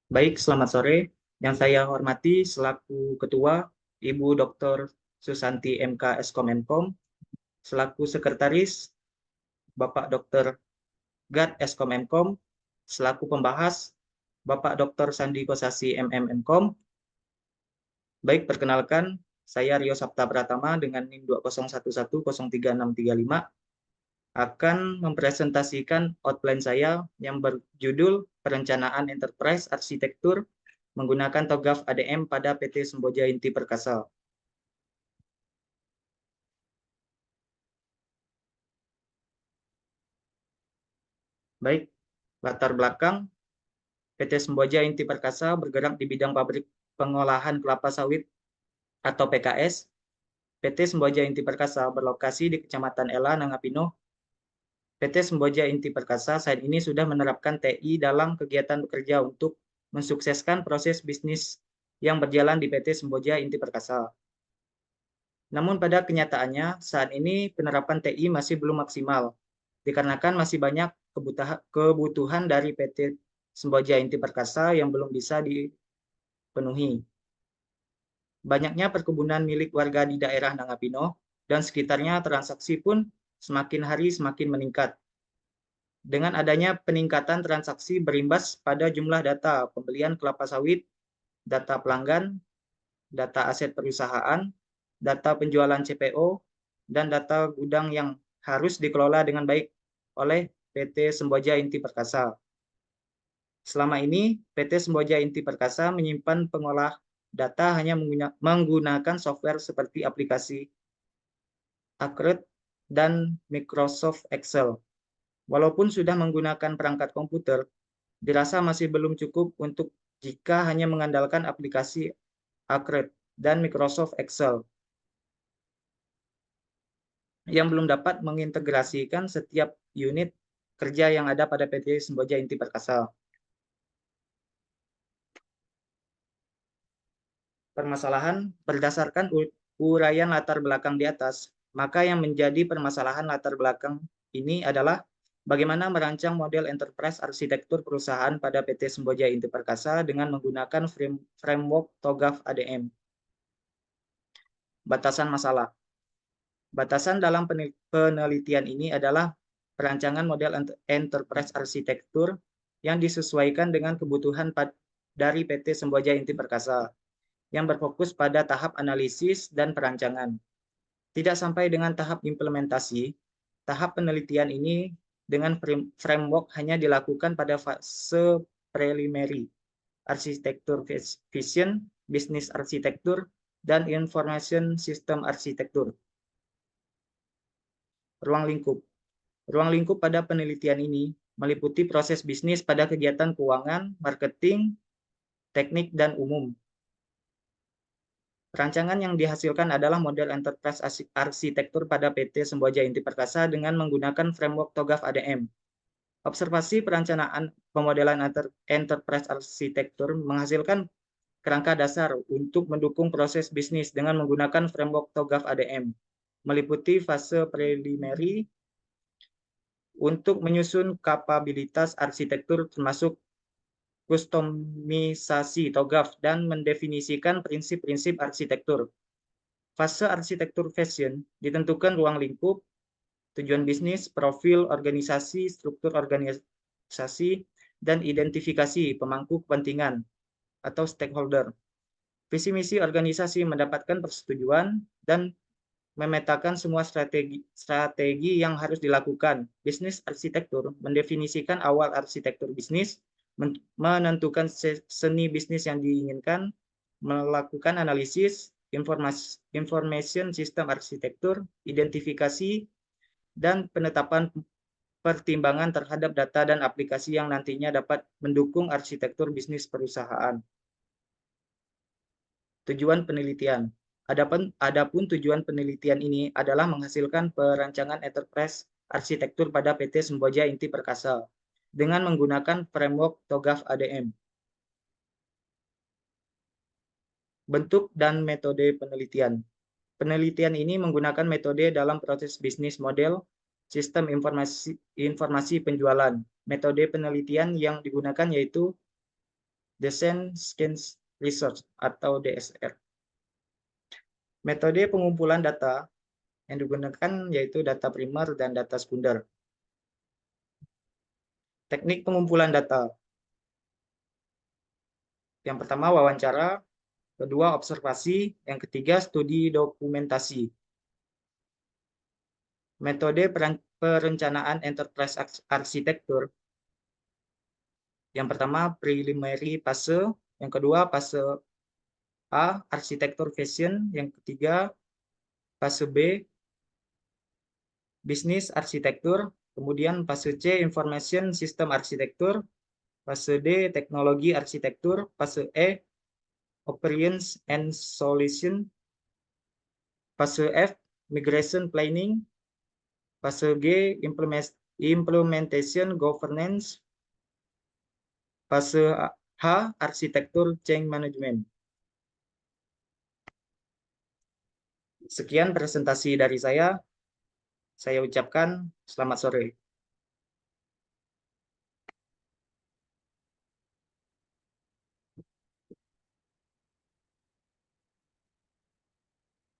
Baik, selamat sore. Yang saya hormati selaku Ketua, Ibu Dr. Susanti MK Eskomenkom, selaku Sekretaris, Bapak Dr. Gad Eskomenkom, selaku pembahas, Bapak Dr. Sandi Kosasi MMMkom. Baik, perkenalkan, saya Rio Sapta Pratama dengan NIM 201103635 akan mempresentasikan outline saya yang berjudul Perencanaan Enterprise Arsitektur menggunakan TOGAF ADM pada PT Semboja Inti Perkasa. Baik, latar belakang PT Semboja Inti Perkasa bergerak di bidang pabrik pengolahan kelapa sawit atau PKS. PT Semboja Inti Perkasa berlokasi di Kecamatan Ela, Nangapino. PT Semboja Inti Perkasa saat ini sudah menerapkan TI dalam kegiatan bekerja untuk mensukseskan proses bisnis yang berjalan di PT Semboja Inti Perkasa. Namun pada kenyataannya saat ini penerapan TI masih belum maksimal, dikarenakan masih banyak kebutuhan dari PT Semboja Inti Perkasa yang belum bisa dipenuhi. Banyaknya perkebunan milik warga di daerah Nangapino dan sekitarnya transaksi pun semakin hari semakin meningkat. Dengan adanya peningkatan transaksi berimbas pada jumlah data pembelian kelapa sawit, data pelanggan, data aset perusahaan, data penjualan CPO, dan data gudang yang harus dikelola dengan baik oleh PT Semboja Inti Perkasa. Selama ini, PT Semboja Inti Perkasa menyimpan pengolah data hanya menggunakan software seperti aplikasi Accurate dan Microsoft Excel. Walaupun sudah menggunakan perangkat komputer, dirasa masih belum cukup untuk jika hanya mengandalkan aplikasi Accurate dan Microsoft Excel yang belum dapat mengintegrasikan setiap unit kerja yang ada pada PT Semboja Inti Perkasa. Permasalahan berdasarkan uraian latar belakang di atas, maka yang menjadi permasalahan latar belakang ini adalah bagaimana merancang model enterprise arsitektur perusahaan pada PT Semboja Inti Perkasa dengan menggunakan framework TOGAF ADM. Batasan masalah. Batasan dalam penelitian ini adalah perancangan model enterprise arsitektur yang disesuaikan dengan kebutuhan dari PT Semboja Inti Perkasa yang berfokus pada tahap analisis dan perancangan. Tidak sampai dengan tahap implementasi, tahap penelitian ini dengan framework hanya dilakukan pada fase preliminary, arsitektur vision, bisnis arsitektur, dan information system arsitektur. Ruang lingkup. Ruang lingkup pada penelitian ini meliputi proses bisnis pada kegiatan keuangan, marketing, teknik, dan umum. Rancangan yang dihasilkan adalah model enterprise arsitektur pada PT Semboja Inti Perkasa dengan menggunakan framework TOGAF ADM. Observasi perencanaan pemodelan enterprise arsitektur menghasilkan kerangka dasar untuk mendukung proses bisnis dengan menggunakan framework TOGAF ADM, meliputi fase preliminary untuk menyusun kapabilitas arsitektur termasuk kustomisasi TOGAF dan mendefinisikan prinsip-prinsip arsitektur. Fase arsitektur fashion ditentukan ruang lingkup, tujuan bisnis, profil organisasi, struktur organisasi, dan identifikasi pemangku kepentingan atau stakeholder. Visi misi organisasi mendapatkan persetujuan dan memetakan semua strategi yang harus dilakukan. Bisnis arsitektur mendefinisikan awal arsitektur bisnis, menentukan seni bisnis yang diinginkan, melakukan analisis, information system arsitektur, identifikasi, dan penetapan pertimbangan terhadap data dan aplikasi yang nantinya dapat mendukung arsitektur bisnis perusahaan. Tujuan penelitian. Adapun tujuan penelitian ini adalah menghasilkan perancangan enterprise arsitektur pada PT Semboja Inti Perkasa dengan menggunakan framework TOGAF ADM. Bentuk dan metode penelitian. Penelitian ini menggunakan metode dalam proses bisnis model, sistem informasi penjualan. Metode penelitian yang digunakan yaitu Design Science Research atau DSR. Metode pengumpulan data yang digunakan yaitu data primer dan data sekunder. Teknik pengumpulan data. Yang pertama wawancara, kedua observasi, yang ketiga studi dokumentasi. Metode perencanaan enterprise architecture. Yang pertama preliminary fase, yang kedua fase A arsitektur fashion, yang ketiga fase B bisnis arsitektur, kemudian fase C information system arsitektur, fase D teknologi arsitektur, fase E operations and solution, fase F migration planning, fase G implementation governance, fase H arsitektur change management. Sekian presentasi dari saya. Saya ucapkan selamat sore.